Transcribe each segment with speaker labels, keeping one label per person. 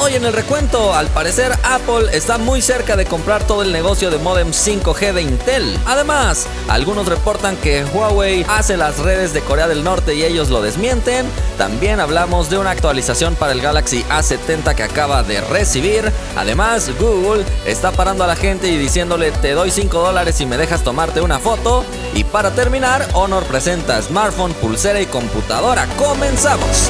Speaker 1: Hoy en el recuento, al parecer Apple está muy cerca de comprar todo el negocio de módem 5G de Intel. Además, algunos reportan que Huawei hace las redes de Corea del Norte y ellos lo desmienten. También hablamos de una actualización para el Galaxy A70 que acaba de recibir. Además, Google está parando a la gente y diciéndole: te doy $5 si me dejas tomarte una foto. Y para terminar, Honor presenta smartphone, pulsera y computadora. ¡Comenzamos!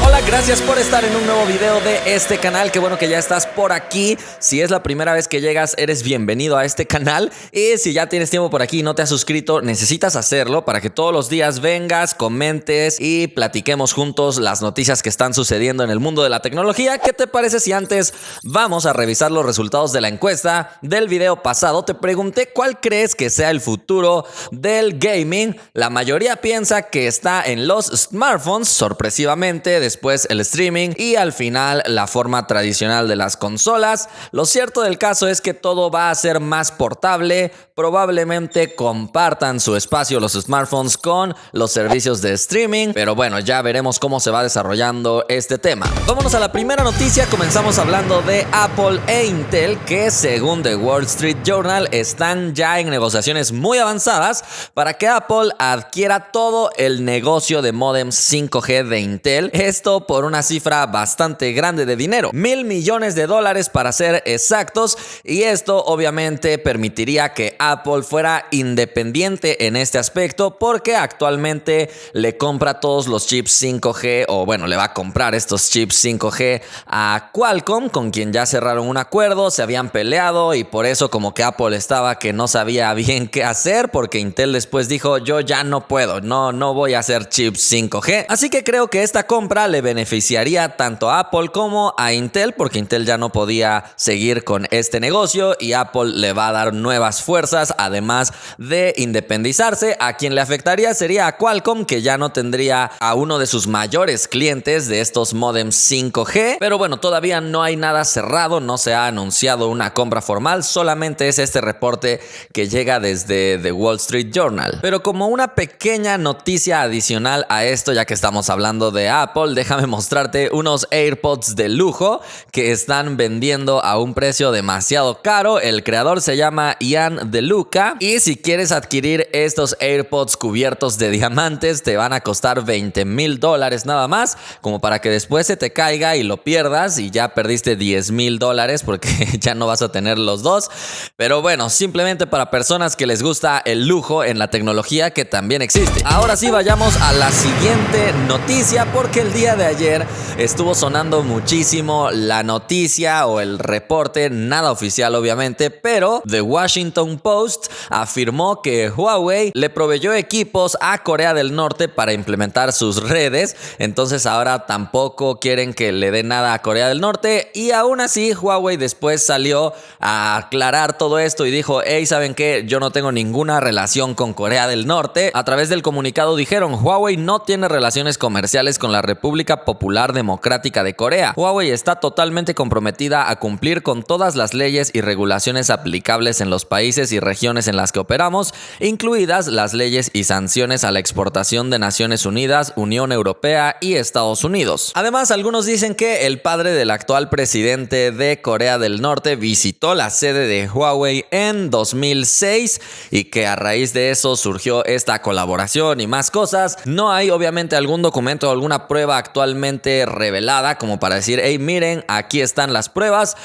Speaker 1: Hola, gracias por estar en un nuevo video de este canal. Qué bueno que ya estás por aquí. Si es la primera vez que llegas, eres bienvenido a este canal. Y si ya tienes tiempo por aquí y no te has suscrito, necesitas hacerlo para que todos los días vengas, comentes y platiquemos juntos las noticias que están sucediendo en el mundo de la tecnología. ¿Qué te parece si antes vamos a revisar los resultados de la encuesta del video pasado? Te pregunté cuál crees que sea el futuro del gaming. La mayoría piensa que está en los smartphones, sorpresivamente, después el streaming y al final la forma tradicional de las consolas. Lo cierto del caso es que todo va a ser más portable. Probablemente compartan su espacio los smartphones con los servicios de streaming, pero bueno, ya veremos cómo se va desarrollando este tema. Vámonos a la primera noticia. Comenzamos hablando de Apple e Intel, que según The Wall Street Journal están ya en negociaciones muy avanzadas para que Apple adquiera todo el negocio de modems 5G de Intel. Esto por una cifra bastante grande de dinero, $1,000 millones para ser exactos, y esto obviamente permitiría que Apple fuera independiente en este aspecto, porque actualmente le compra todos los chips 5G, o bueno, le va a comprar estos chips 5G a Qualcomm, con quien ya cerraron un acuerdo, se habían peleado y por eso como que Apple estaba que no sabía bien qué hacer, porque Intel después dijo: yo ya no puedo, no voy a hacer chips 5G. Así que creo que esta compra le beneficiaría tanto a Apple como a Intel, porque Intel ya no podía seguir con este negocio y Apple le va a dar nuevas fuerzas, además de independizarse. A quien le afectaría sería a Qualcomm, que ya no tendría a uno de sus mayores clientes de estos modems 5G. Pero bueno, todavía no hay nada cerrado, no se ha anunciado una compra formal, solamente es este reporte que llega desde The Wall Street Journal. Pero como una pequeña noticia adicional a esto, ya que estamos hablando de Apple, déjame mostrarte unos AirPods de lujo que están vendiendo a un precio demasiado caro. El creador se llama Ian De Luca, y si quieres adquirir estos AirPods cubiertos de diamantes te van a costar $20,000 nada más, como para que después se te caiga y lo pierdas y ya perdiste $10,000 porque ya no vas a tener los dos. Pero bueno, simplemente para personas que les gusta el lujo en la tecnología, que también existe. Ahora sí, vayamos a la siguiente noticia, porque el día de ayer estuvo sonando muchísimo la noticia o el reporte, nada oficial obviamente, pero The Washington Post afirmó que Huawei le proveyó equipos a Corea del Norte para implementar sus redes. Entonces ahora tampoco quieren que le den nada a Corea del Norte, y aún así Huawei después salió a aclarar todo esto y dijo: hey, ¿saben qué? Yo no tengo ninguna relación con Corea del Norte. A través del comunicado dijeron: Huawei no tiene relaciones comerciales con la República Popular Democrática de Corea. Huawei está totalmente comprometida a cumplir con todas las leyes y regulaciones aplicables en los países y regiones en las que operamos, incluidas las leyes y sanciones a la exportación de Naciones Unidas, Unión Europea y Estados Unidos. Además, algunos dicen que el padre del actual presidente de Corea del Norte visitó la sede de Huawei en 2006 y que a raíz de eso surgió esta colaboración y más cosas. No hay obviamente algún documento o alguna prueba actualmente revelada como para decir: hey, miren, aquí están las pruebas.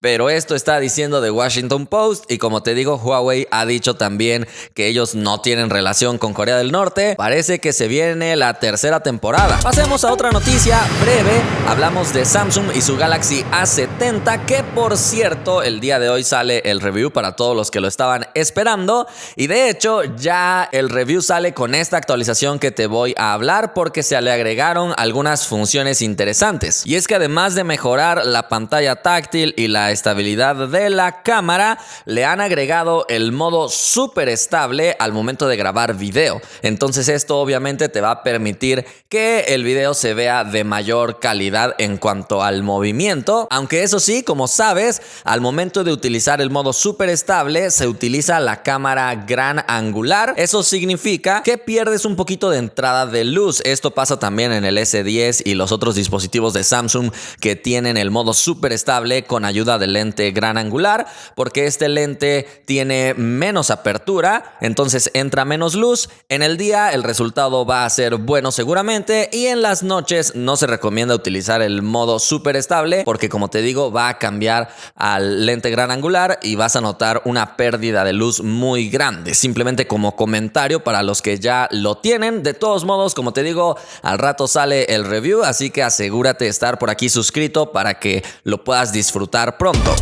Speaker 1: Pero esto está diciendo The Washington Post, y como te digo, Huawei ha dicho también que ellos no tienen relación con Corea del Norte. Parece que se viene la tercera temporada. Pasemos a otra noticia breve. Hablamos de Samsung y su Galaxy A70, que por cierto, el día de hoy sale el review para todos los que lo estaban esperando. Y de hecho, ya el review sale con esta actualización que te voy a hablar, porque se le agregaron algunas funciones interesantes. Y es que además de mejorar la pantalla táctil y la la estabilidad de la cámara, le han agregado el modo súper estable al momento de grabar video. Entonces esto obviamente te va a permitir que el video se vea de mayor calidad en cuanto al movimiento, aunque eso sí, como sabes, al momento de utilizar el modo súper estable se utiliza la cámara gran angular. Eso significa que pierdes un poquito de entrada de luz. Esto pasa también en el S10 y los otros dispositivos de Samsung que tienen el modo súper estable con ayuda del lente gran angular, porque este lente tiene menos apertura, entonces entra menos luz. En el día el resultado va a ser bueno seguramente, y en las noches no se recomienda utilizar el modo súper estable porque, como te digo, va a cambiar al lente gran angular y vas a notar una pérdida de luz muy grande. Simplemente como comentario para los que ya lo tienen. De todos modos, como te digo, al rato sale el review, así que asegúrate de estar por aquí suscrito para que lo puedas disfrutar pronto.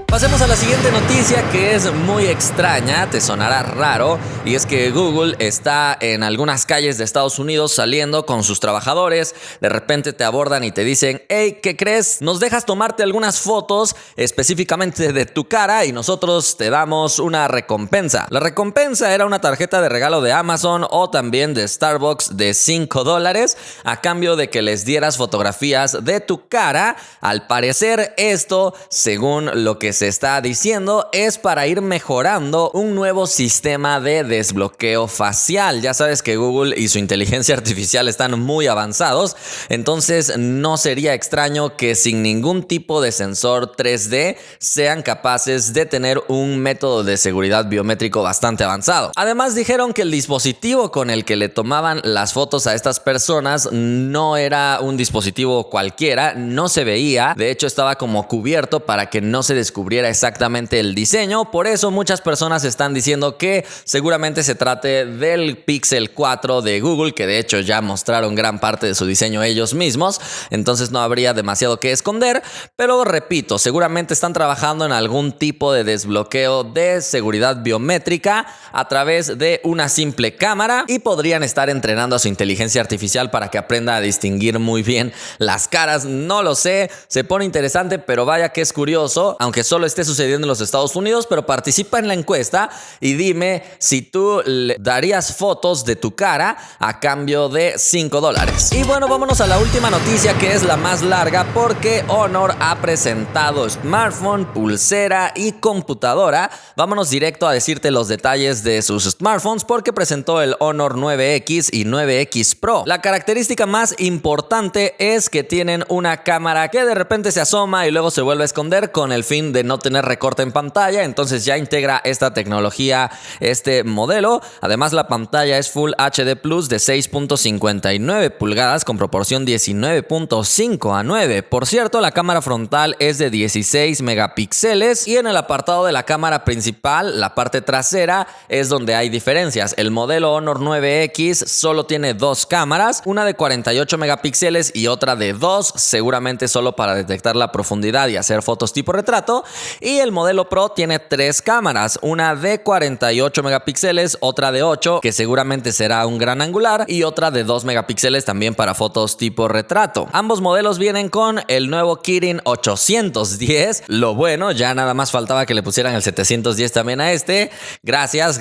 Speaker 1: Pasemos a la siguiente noticia, que es muy extraña, te sonará raro, y es que Google está en algunas calles de Estados Unidos saliendo con sus trabajadores. De repente te abordan y te dicen: hey, ¿qué crees? Nos dejas tomarte algunas fotos específicamente de tu cara y nosotros te damos una recompensa. La recompensa era una tarjeta de regalo de Amazon o también de Starbucks de $5 a cambio de que les dieras fotografías de tu cara. Al parecer esto, según lo que se está diciendo, es para ir mejorando un nuevo sistema de desbloqueo facial. Ya sabes que Google y su inteligencia artificial están muy avanzados, entonces no sería extraño que sin ningún tipo de sensor 3D sean capaces de tener un método de seguridad biométrico bastante avanzado. Además dijeron que el dispositivo con el que le tomaban las fotos a estas personas no era un dispositivo cualquiera, no se veía, de hecho estaba como cubierto para que no se descubriera exactamente el diseño. Por eso muchas personas están diciendo que seguramente se trate del Pixel 4 de Google, que de hecho ya mostraron gran parte de su diseño ellos mismos, entonces no habría demasiado que esconder. Pero repito, seguramente están trabajando en algún tipo de desbloqueo de seguridad biométrica a través de una simple cámara, y podrían estar entrenando a su inteligencia artificial para que aprenda a distinguir muy bien las caras. No lo sé, se pone interesante, pero vaya que es curioso, aunque solo esté sucediendo en los Estados Unidos. Pero participa en la encuesta y dime si tú le darías fotos de tu cara a cambio de $5. Y bueno, vámonos a la última noticia, que es la más larga, porque Honor ha presentado smartphone, pulsera y computadora. Vámonos directo a decirte los detalles de sus smartphones, porque presentó el Honor 9X y 9X Pro. La característica más importante es que tienen una cámara que de repente se asoma y luego se vuelve a esconder con el fin de no tener recorte en pantalla. Entonces ya integra esta tecnología este modelo. Además, la pantalla es Full HD Plus de 6.59 pulgadas con proporción 19.5:9. Por cierto, la cámara frontal es de 16 megapíxeles, y en el apartado de la cámara principal, la parte trasera, es donde hay diferencias. El modelo Honor 9X solo tiene dos cámaras, una de 48 megapíxeles y otra de 2, seguramente solo para detectar la profundidad y hacer fotos tipo retrato. Y el modelo Pro tiene tres cámaras, una de 48 megapíxeles, otra de 8, que seguramente será un gran angular, y otra de 2 megapíxeles también para fotos tipo retrato. Ambos modelos vienen con el nuevo Kirin 810. Lo bueno, ya nada más faltaba que le pusieran el 710 también a este. Gracias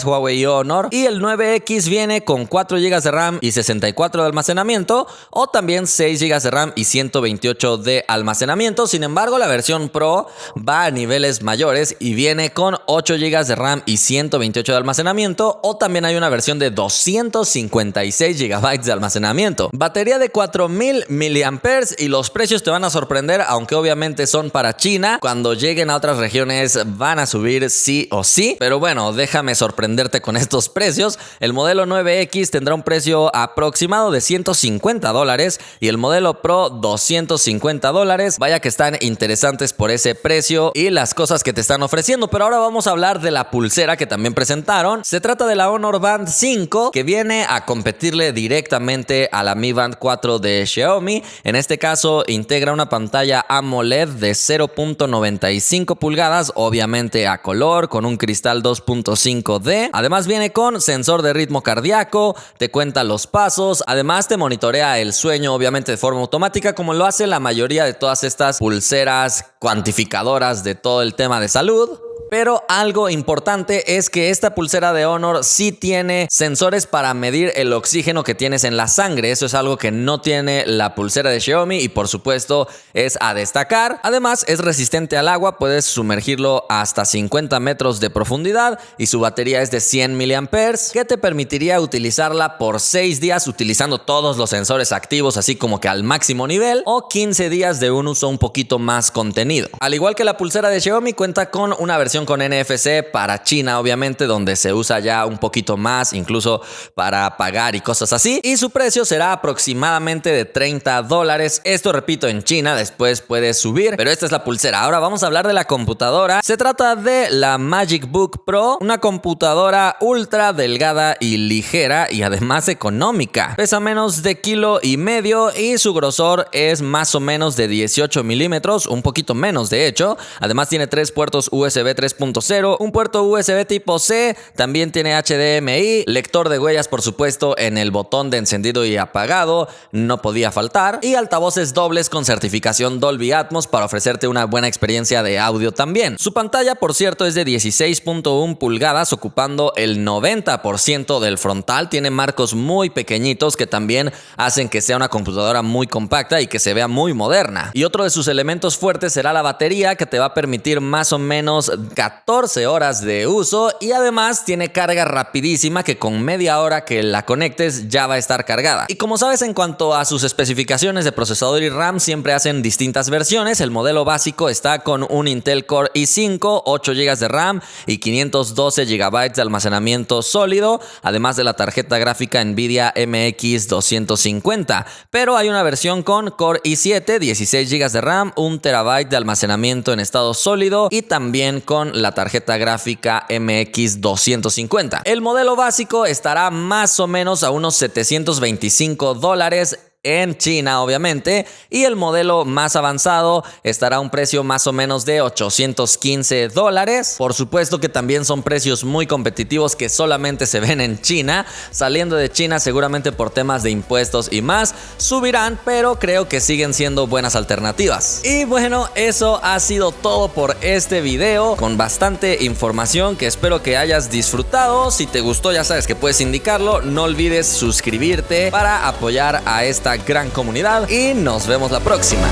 Speaker 1: Huawei y Honor. Y el 9X viene con 4 GB de RAM y 64 de almacenamiento, o también 6 GB de RAM y 128 de almacenamiento. Sin embargo, la versión Pro va a niveles mayores y viene con 8 GB de RAM y 128 de almacenamiento, o también hay una versión de 256 GB de almacenamiento. Batería de 4000 mAh, y los precios te van a sorprender, aunque obviamente son para China. Cuando lleguen a otras regiones van a subir sí o sí, pero bueno, déjame sorprenderte con estos precios. El modelo 9X tendrá un precio aproximado de $150 y el modelo Pro $250. Vaya que están interesantes por ese precio y las cosas que te están ofreciendo. Pero ahora vamos a hablar de la pulsera que también presentaron. Se trata de la Honor Band 5, que viene a competirle directamente a la Mi Band 4 de Xiaomi. En este caso integra una pantalla AMOLED de 0.95 pulgadas, obviamente a color, con un cristal 2.5D. Además viene con sensor de ritmo cardíaco, te cuenta los pasos, además te monitorea el sueño, obviamente de forma automática, como lo hace la mayoría de todas estas pulseras cuantificadoras controladoras de todo el tema de salud. Pero algo importante es que esta pulsera de Honor sí tiene sensores para medir el oxígeno que tienes en la sangre. Eso es algo que no tiene la pulsera de Xiaomi y por supuesto es a destacar. Además es resistente al agua, puedes sumergirlo hasta 50 metros de profundidad y su batería es de 100 mAh que te permitiría utilizarla por 6 días utilizando todos los sensores activos así como que al máximo nivel, o 15 días de un uso un poquito más contenido. Al igual que la pulsera de Xiaomi, cuenta con una versión con NFC para China, obviamente, donde se usa ya un poquito más, incluso para pagar y cosas así. Y su precio será aproximadamente de $30. Esto, repito, en China, después puede subir, pero esta es la pulsera. Ahora vamos a hablar de la computadora. Se trata de la Magic Book Pro, una computadora ultra delgada y ligera y además económica. Pesa menos de 1,5 kg y su grosor es más o menos de 18 milímetros, un poquito menos de hecho. Además tiene 3 puertos USB 3.0, un puerto USB tipo C, también tiene HDMI, lector de huellas por supuesto en el botón de encendido y apagado, no podía faltar, y altavoces dobles con certificación Dolby Atmos para ofrecerte una buena experiencia de audio también. Su pantalla por cierto es de 16.1 pulgadas ocupando el 90% del frontal, tiene marcos muy pequeñitos que también hacen que sea una computadora muy compacta y que se vea muy moderna. Y otro de sus elementos fuertes será la batería, que te va a permitir más o menos 14 horas de uso, y además tiene carga rapidísima que con media hora que la conectes ya va a estar cargada. Y como sabes, en cuanto a sus especificaciones de procesador y RAM, siempre hacen distintas versiones. El modelo básico está con un Intel Core i5, 8 GB de RAM y 512 GB de almacenamiento sólido, además de la tarjeta gráfica Nvidia MX 250. Pero hay una versión con Core i7, 16 GB de RAM, 1 TB de almacenamiento en estado sólido y también con la tarjeta gráfica MX 250. El modelo básico estará más o menos a unos $725 en China, obviamente, y el modelo más avanzado estará a un precio más o menos de $815. Por supuesto que también son precios muy competitivos que solamente se ven en China. Saliendo de China, seguramente por temas de impuestos y más, subirán, pero creo que siguen siendo buenas alternativas. Y bueno, eso ha sido todo por este video, con bastante información que espero que hayas disfrutado. Si te gustó, ya sabes que puedes indicarlo. No olvides suscribirte para apoyar a esta gran comunidad y nos vemos la próxima.